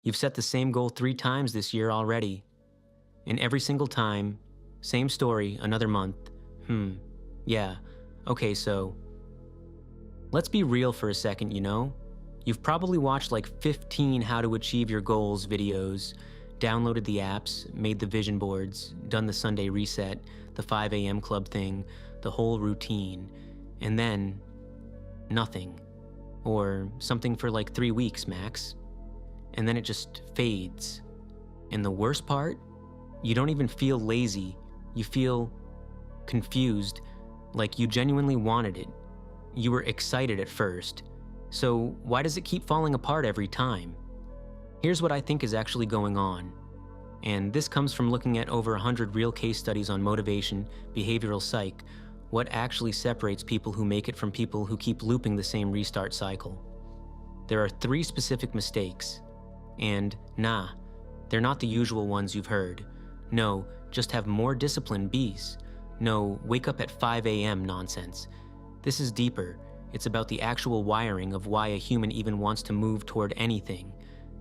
You've set the same goal 3 times this year already. And every single time, same story, another month. Yeah. Okay, so let's be real for a second, you know? You've probably watched like 15 how to achieve your goals videos, downloaded the apps, made the vision boards, done the Sunday reset, the 5 a.m. club thing, the whole routine, and then nothing. Or something for like 3 weeks max. And then it just fades. And the worst part? You don't even feel lazy. You feel confused, like you genuinely wanted it. You were excited at first. So why does it keep falling apart every time? Here's what I think is actually going on. And this comes from looking at over 100 real case studies on motivation, behavioral psych, what actually separates people who make it from people who keep looping the same restart cycle. There are 3 specific mistakes. And nah, they're not the usual ones you've heard. No, just have more discipline B's. No, wake up at 5 a.m. nonsense. This is deeper. It's about the actual wiring of why a human even wants to move toward anything.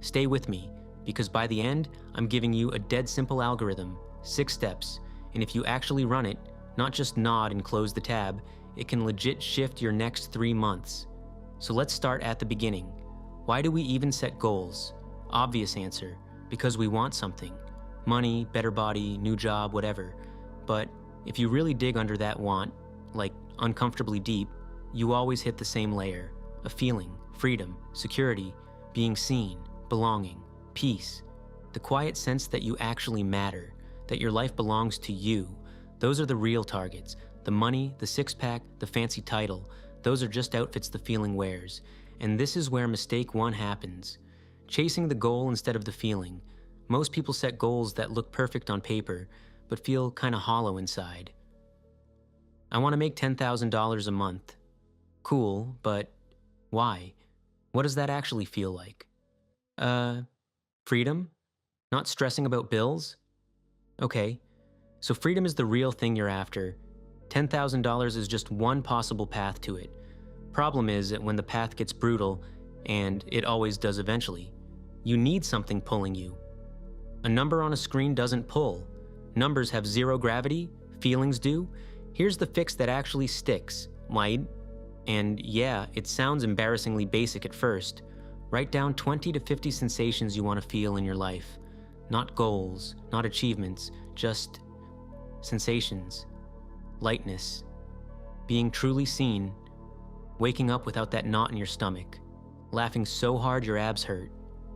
Stay with me, because by the end, I'm giving you a dead simple algorithm, 6 steps, and if you actually run it, not just nod and close the tab, it can legit shift your next 3 months. So let's start at the beginning. Why do we even set goals? Obvious answer, because we want something. Money, better body, new job, whatever. But if you really dig under that want, like uncomfortably deep, you always hit the same layer. A feeling, freedom, security, being seen, belonging, peace. The quiet sense that you actually matter, that your life belongs to you. Those are the real targets. The money, the six-pack, the fancy title, those are just outfits the feeling wears. And this is where mistake 1 happens. Chasing the goal instead of the feeling. Most people set goals that look perfect on paper, but feel kinda hollow inside. I want to make $10,000 a month. Cool, but why? What does that actually feel like? Freedom? Not stressing about bills? Okay, so freedom is the real thing you're after. $10,000 is just one possible path to it. Problem is that when the path gets brutal, and it always does eventually, you need something pulling you. A number on a screen doesn't pull. Numbers have 0 gravity, feelings do. Here's the fix that actually sticks, right? And yeah, it sounds embarrassingly basic at first. Write down 20 to 50 sensations you want to feel in your life. Not goals, not achievements, just sensations. Lightness. Being truly seen. Waking up without that knot in your stomach. Laughing so hard your abs hurt.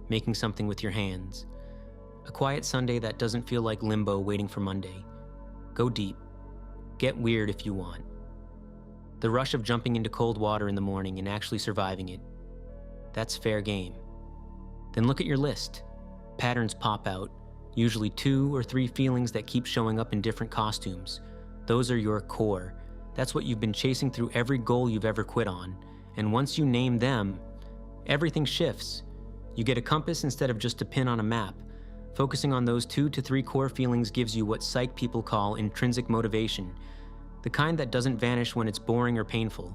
Making something with your hands. A quiet Sunday that doesn't feel like limbo waiting for Monday. Go deep. Get weird if you want. The rush of jumping into cold water in the morning and actually surviving it. That's fair game. Then look at your list. Patterns pop out, usually 2 or 3 feelings that keep showing up in different costumes. Those are your core. That's what you've been chasing through every goal you've ever quit on. And once you name them, everything shifts. You get a compass instead of just a pin on a map. Focusing on those 2 to 3 core feelings gives you what psych people call intrinsic motivation. The kind that doesn't vanish when it's boring or painful.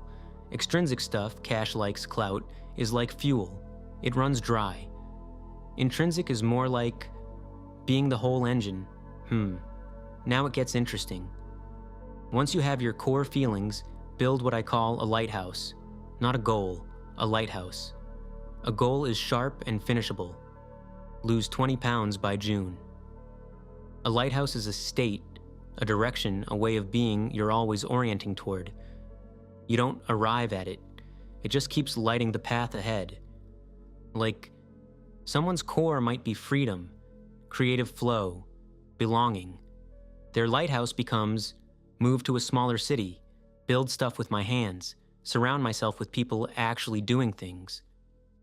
Extrinsic stuff, cash likes, clout, is like fuel. It runs dry. Intrinsic is more like being the whole engine. Now it gets interesting. Once you have your core feelings, build what I call a lighthouse. Not a goal, a lighthouse. A goal is sharp and finishable. Lose 20 pounds by June. A lighthouse is a state, a direction, a way of being you're always orienting toward. You don't arrive at it. It just keeps lighting the path ahead. Like, someone's core might be freedom, creative flow, belonging. Their lighthouse becomes move to a smaller city, build stuff with my hands, surround myself with people actually doing things.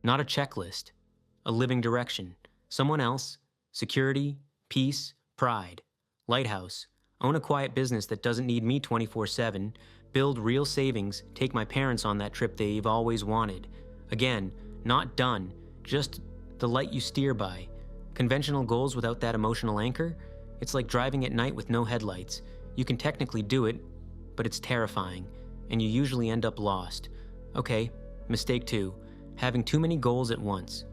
Not a checklist, a living direction. Someone else, security, peace, pride. Lighthouse, own a quiet business that doesn't need me 24/7, build real savings, take my parents on that trip they've always wanted. Again, not done, just the light you steer by. Conventional goals without that emotional anchor? It's like driving at night with no headlights. You can technically do it, but it's terrifying, and you usually end up lost. Okay, mistake 2, having too many goals at once.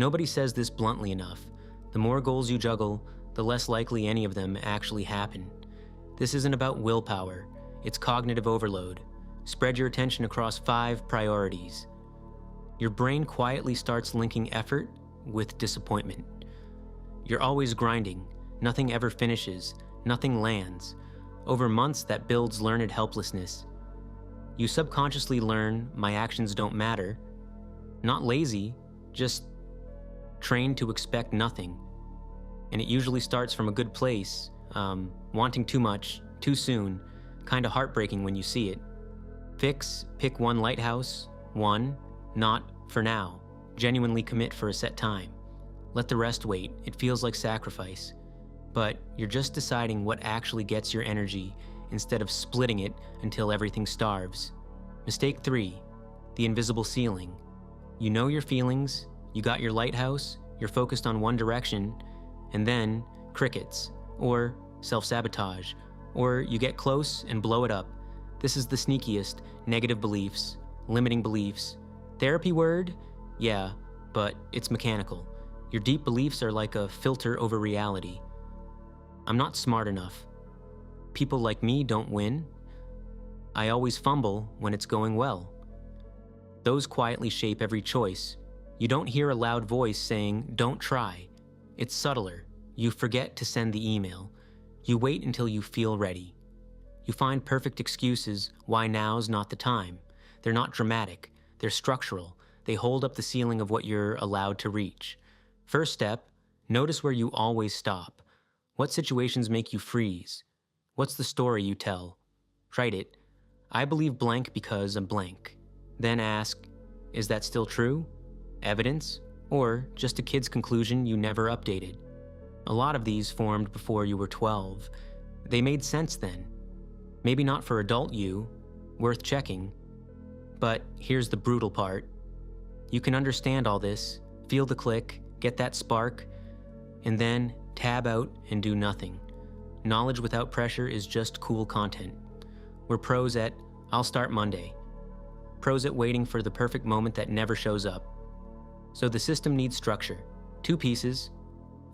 Nobody says this bluntly enough. The more goals you juggle, the less likely any of them actually happen. This isn't about willpower, it's cognitive overload. Spread your attention across 5 priorities. Your brain quietly starts linking effort with disappointment. You're always grinding, nothing ever finishes, nothing lands. Over months, that builds learned helplessness. You subconsciously learn my actions don't matter. Not lazy, just trained to expect nothing. And it usually starts from a good place, wanting too much, too soon, kinda heartbreaking when you see it. Pick one lighthouse, one, not for now. Genuinely commit for a set time. Let the rest wait, it feels like sacrifice. But you're just deciding what actually gets your energy instead of splitting it until everything starves. Mistake 3, the invisible ceiling. You know your feelings, you got your lighthouse, you're focused on one direction, and then crickets, or self-sabotage, or you get close and blow it up. This is the sneakiest, negative beliefs, limiting beliefs. Therapy word? Yeah, but it's mechanical. Your deep beliefs are like a filter over reality. I'm not smart enough. People like me don't win. I always fumble when it's going well. Those quietly shape every choice. You don't hear a loud voice saying, "Don't try." It's subtler. You forget to send the email. You wait until you feel ready. You find perfect excuses why now's not the time. They're not dramatic. They're structural. They hold up the ceiling of what you're allowed to reach. First step, notice where you always stop. What situations make you freeze? What's the story you tell? Write it. I believe blank because I'm blank. Then ask, is that still true? Evidence? Or just a kid's conclusion you never updated? A lot of these formed before you were 12. They made sense then. Maybe not for adult you, worth checking. But here's the brutal part. You can understand all this, feel the click, get that spark, and then tab out and do nothing. Knowledge without pressure is just cool content. We're pros at, I'll start Monday. Pros at waiting for the perfect moment that never shows up. So the system needs structure. 2 pieces.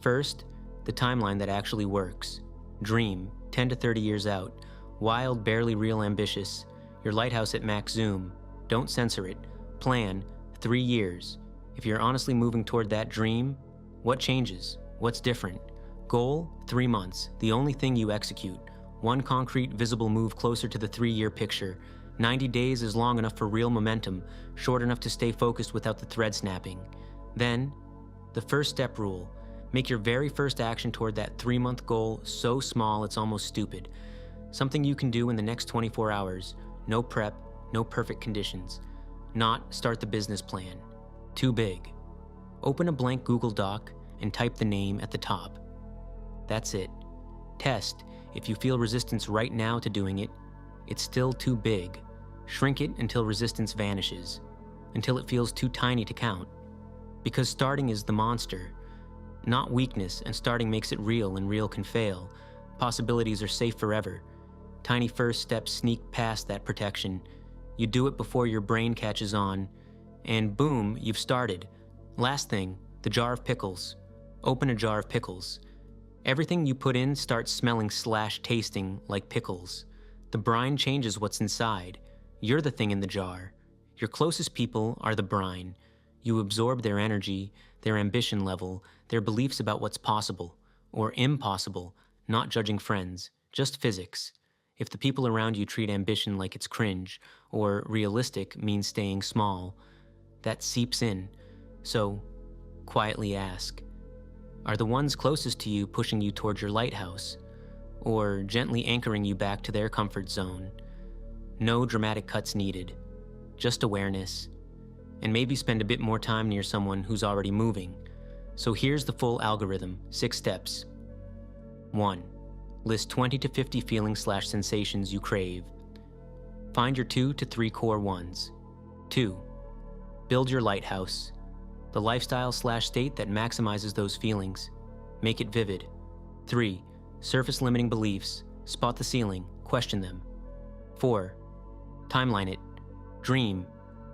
First, the timeline that actually works. Dream, 10 to 30 years out. Wild, barely real ambitious. Your lighthouse at max zoom. Don't censor it. Plan, 3 years. If you're honestly moving toward that dream, what changes? What's different? Goal, 3 months. The only thing you execute. One concrete, visible move closer to the 3-year picture. 90 days is long enough for real momentum, short enough to stay focused without the thread snapping. Then, the first step rule. Make your very first action toward that 3-month goal so small it's almost stupid. Something you can do in the next 24 hours. No prep, no perfect conditions. Not start the business plan. Too big. Open a blank Google Doc and type the name at the top. That's it. Test. If you feel resistance right now to doing it, it's still too big. Shrink it until resistance vanishes, until it feels too tiny to count. Because starting is the monster, not weakness, and starting makes it real, and real can fail. Possibilities are safe forever. Tiny first steps sneak past that protection. You do it before your brain catches on, and boom, you've started. Last thing, the jar of pickles. Open a jar of pickles. Everything you put in starts smelling / tasting like pickles. The brine changes what's inside. You're the thing in the jar. Your closest people are the brine. You absorb their energy, their ambition level, their beliefs about what's possible, or impossible, not judging friends, just physics. If the people around you treat ambition like it's cringe, or realistic means staying small, that seeps in. So, quietly ask, are the ones closest to you pushing you towards your lighthouse, or gently anchoring you back to their comfort zone? No dramatic cuts needed, just awareness, and maybe spend a bit more time near someone who's already moving. So here's the full algorithm, 6 steps. 1. List 20 to 50 feelings / sensations you crave. Find your 2 to 3 core ones. 2. Build your lighthouse, the lifestyle / state that maximizes those feelings. Make it vivid. 3. Surface limiting beliefs, spot the ceiling, question them. 4. Timeline it. Dream,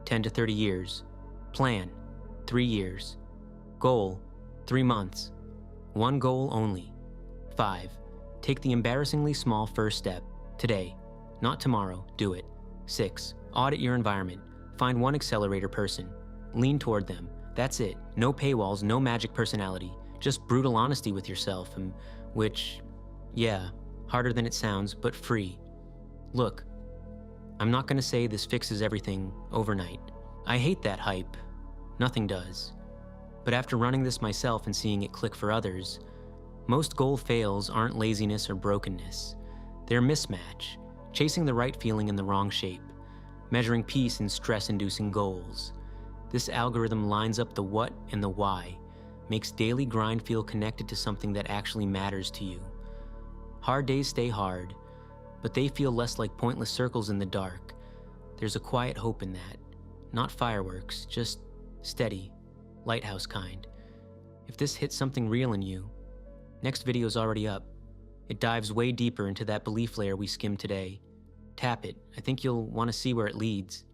10 to 30 years. Plan, 3 years. Goal, 3 months. One goal only. 5. Take the embarrassingly small first step. Today. Not tomorrow. Do it. 6. Audit your environment. Find one accelerator person. Lean toward them. That's it. No paywalls, no magic personality. Just brutal honesty with yourself, and which, yeah, harder than it sounds, but free. Look, I'm not gonna say this fixes everything overnight. I hate that hype. Nothing does. But after running this myself and seeing it click for others, most goal fails aren't laziness or brokenness. They're mismatch, chasing the right feeling in the wrong shape, measuring peace in stress-inducing goals. This algorithm lines up the what and the why, makes daily grind feel connected to something that actually matters to you. Hard days stay hard, but they feel less like pointless circles in the dark. There's a quiet hope in that. Not fireworks, just steady, lighthouse kind. If this hits something real in you, next video's already up. It dives way deeper into that belief layer we skimmed today. Tap it. I think you'll want to see where it leads.